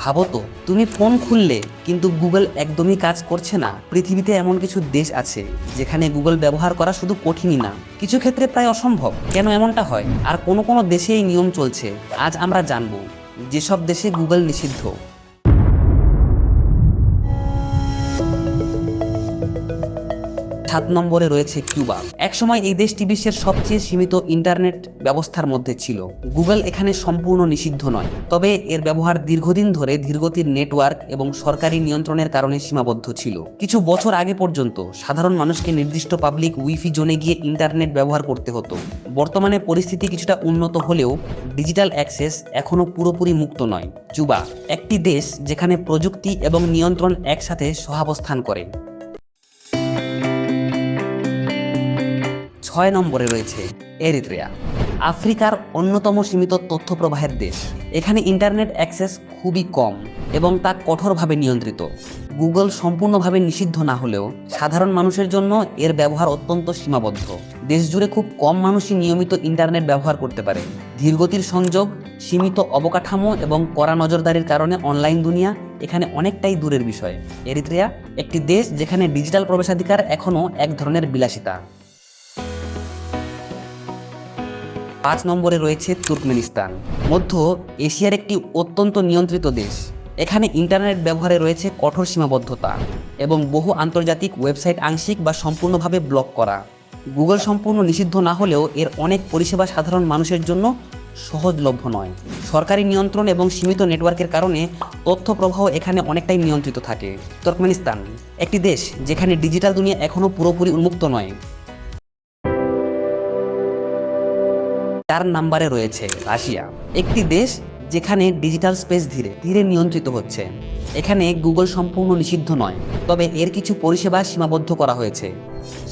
ভাবো তো, তুমি ফোন খুললে কিন্তু গুগল একদমই কাজ করছে না। পৃথিবীতে এমন কিছু দেশ আছে যেখানে গুগল ব্যবহার করা শুধু কঠিনই না, কিছু ক্ষেত্রে প্রায় অসম্ভব। কেন এমনটা হয়, আর কোন কোন দেশে এই নিয়ম চলছে, আজ আমরা জানবো। যেসব দেশে গুগল নিষিদ্ধ। 7 নম্বরে রয়েছে কিউবা। একসময় এই দেশটি বিশ্বের সবচেয়ে সীমিত ইন্টারনেট ব্যবস্থার মধ্যে ছিল। গুগল এখানে সম্পূর্ণ নিষিদ্ধ নয়, তবে এর ব্যবহার দীর্ঘদিন ধরে ধীরগতির নেটওয়ার্ক এবং সরকারি নিয়ন্ত্রণের কারণে সীমাবদ্ধ ছিল। কিছু বছর আগে পর্যন্ত সাধারণ মানুষকে নির্দিষ্ট পাবলিক উইফি জোনে গিয়ে ইন্টারনেট ব্যবহার করতে হতো। বর্তমানে পরিস্থিতি কিছুটা উন্নত হলেও ডিজিটাল অ্যাক্সেস এখনও পুরোপুরি মুক্ত নয়। কিউবা একটি দেশ যেখানে প্রযুক্তি এবং নিয়ন্ত্রণ একসাথে সহাবস্থান করে। 6 নম্বরে রয়েছে এরিত্রিয়া। আফ্রিকার অন্যতম সীমিত তথ্য প্রবাহের দেশ। এখানে ইন্টারনেট অ্যাক্সেস খুবই কম এবং তা কঠোরভাবে নিয়ন্ত্রিত। গুগল সম্পূর্ণভাবে নিষিদ্ধ না হলেও সাধারণ মানুষের জন্য এর ব্যবহার অত্যন্ত সীমাবদ্ধ। দেশ জুড়ে খুব কম মানুষই নিয়মিত ইন্টারনেট ব্যবহার করতে পারে। ধীরগতির সংযোগ, সীমিত অবকাঠামো এবং কড়া নজরদারির কারণে অনলাইন দুনিয়া এখানে অনেকটাই দূরের বিষয়। এরিত্রিয়া একটি দেশ যেখানে ডিজিটাল প্রবেশাধিকার এখনও এক ধরনের বিলাসিতা। 5 নম্বরে রয়েছে তুর্কমেনিস্তান। মধ্য এশিয়ার একটি অত্যন্ত নিয়ন্ত্রিত দেশ। এখানে ইন্টারনেট ব্যবহারে রয়েছে কঠোর সীমাবদ্ধতা এবং বহু আন্তর্জাতিক ওয়েবসাইট আংশিক বা সম্পূর্ণভাবে ব্লক করা। গুগল সম্পূর্ণ নিষিদ্ধ না হলেও এর অনেক পরিষেবা সাধারণ মানুষের জন্য সহজলভ্য নয়। সরকারি নিয়ন্ত্রণ এবং সীমিত নেটওয়ার্কের কারণে তথ্য প্রবাহ এখানে অনেকটাই নিয়ন্ত্রিত থাকে। তুর্কমেনিস্তান একটি দেশ যেখানে ডিজিটাল দুনিয়া এখনও পুরোপুরি উন্মুক্ত নয়। 4 নম্বরে রয়েছে রাশিয়া, একটি দেশ যেখানে ডিজিটাল স্পেস ধীরে ধীরে নিয়ন্ত্রিত হচ্ছে। এখানে গুগল সম্পূর্ণ নিষিদ্ধ নয়, তবে এর কিছু পরিষেবা সীমাবদ্ধ করা হয়েছে।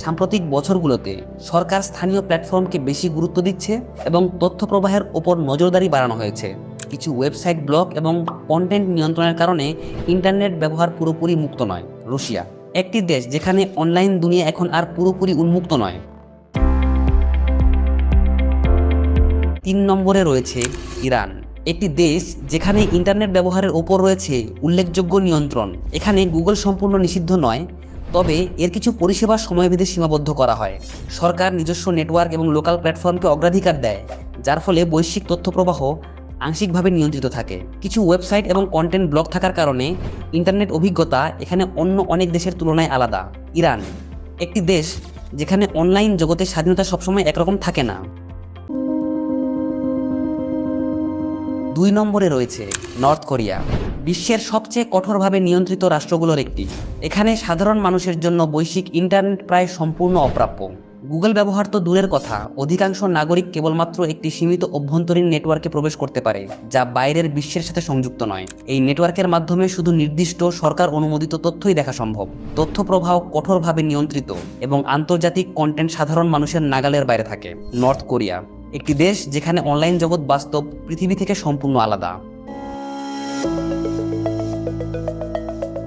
সাম্প্রতিক বছরগুলোতে সরকার স্থানীয় প্ল্যাটফর্মকে বেশি গুরুত্ব দিচ্ছে এবং তথ্য প্রবাহের ওপর নজরদারি বাড়ানো হয়েছে। কিছু ওয়েবসাইট ব্লক এবং কন্টেন্ট নিয়ন্ত্রণের কারণে ইন্টারনেট ব্যবহার পুরোপুরি মুক্ত নয়। রাশিয়া একটি দেশ যেখানে অনলাইন দুনিয়া এখন আর পুরোপুরি উন্মুক্ত নয়। 3 নম্বরে রয়েছে ইরান, একটি দেশ যেখানে ইন্টারনেট ব্যবহারের ওপর রয়েছে উল্লেখযোগ্য নিয়ন্ত্রণ। এখানে গুগল সম্পূর্ণ নিষিদ্ধ নয়, তবে এর কিছু পরিষেবা সময়ভেদে সীমাবদ্ধ করা হয়। সরকার নিজস্ব নেটওয়ার্ক এবং লোকাল প্ল্যাটফর্মকে অগ্রাধিকার দেয়, যার ফলে বৈশ্বিক তথ্য প্রবাহ আংশিকভাবে নিয়ন্ত্রিত থাকে। কিছু ওয়েবসাইট এবং কন্টেন্ট ব্লক থাকার কারণে ইন্টারনেট অভিজ্ঞতা এখানে অন্য অনেক দেশের তুলনায় আলাদা। ইরান একটি দেশ যেখানে অনলাইন জগতের স্বাধীনতা সবসময় একরকম থাকে না। 2 নম্বরে রয়েছে নর্থ কোরিয়া, বিশ্বের সবচেয়ে কঠোরভাবে নিয়ন্ত্রিত রাষ্ট্রগুলোর একটি। এখানে সাধারণ মানুষের জন্য বৈশ্বিক ইন্টারনেট প্রায় সম্পূর্ণ অপ্রাপ্য। গুগল ব্যবহার তো দূরের কথা, অধিকাংশ নাগরিক কেবলমাত্র একটি সীমিত অভ্যন্তরীণ নেটওয়ার্কে প্রবেশ করতে পারে, যা বাইরের বিশ্বের সাথে সংযুক্ত নয়। এই নেটওয়ার্কের মাধ্যমে শুধু নির্দিষ্ট সরকার অনুমোদিত তথ্যই দেখা সম্ভব। তথ্য প্রবাহ কঠোরভাবে নিয়ন্ত্রিত এবং আন্তর্জাতিক কন্টেন্ট সাধারণ মানুষের নাগালের বাইরে থাকে। নর্থ কোরিয়া একটি দেশ যেখানে অনলাইন জগৎ বাস্তব পৃথিবী থেকে সম্পূর্ণ আলাদা।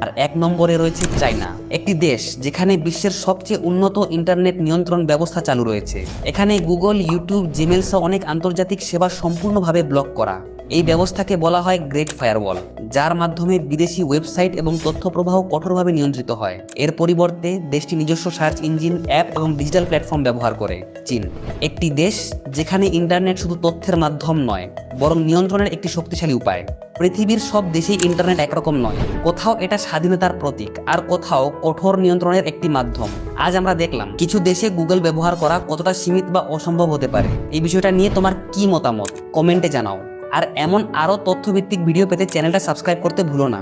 আর 1 নম্বরে রয়েছে চায়না, একটি দেশ যেখানে বিশ্বের সবচেয়ে উন্নত ইন্টারনেট নিয়ন্ত্রণ ব্যবস্থা চালু রয়েছে। এখানে গুগল, ইউটিউব, জিমেল সহ অনেক আন্তর্জাতিক সেবা সম্পূর্ণভাবে ব্লক করা। এই ব্যবস্থাকে বলা হয় গ্রেট ফায়ারওয়াল, যার মাধ্যমে বিদেশি ওয়েবসাইট এবং তথ্য প্রবাহ কঠোরভাবে নিয়ন্ত্রিত হয়। এর পরিবর্তে দেশটি নিজস্ব সার্চ ইঞ্জিন, অ্যাপ এবং ডিজিটাল প্ল্যাটফর্ম ব্যবহার করে। চীন একটি দেশ যেখানে ইন্টারনেট শুধু তথ্যের মাধ্যম নয়, বরং নিয়ন্ত্রণের একটি শক্তিশালী উপায়। পৃথিবীর সব দেশেই ইন্টারনেট একরকম নয়, কোথাও এটা স্বাধীনতার প্রতীক, আর কোথাও কঠোর নিয়ন্ত্রণের একটি মাধ্যম। আজ আমরা দেখলাম কিছু দেশে গুগল ব্যবহার করা কতটা সীমিত বা অসম্ভব হতে পারে। এই বিষয়টা নিয়ে তোমার কি মতামত কমেন্টে জানাও। আর এমন আরও তথ্যভিত্তিক ভিডিও পেতে চ্যানেলটা সাবস্ক্রাইব করতে ভুলো না।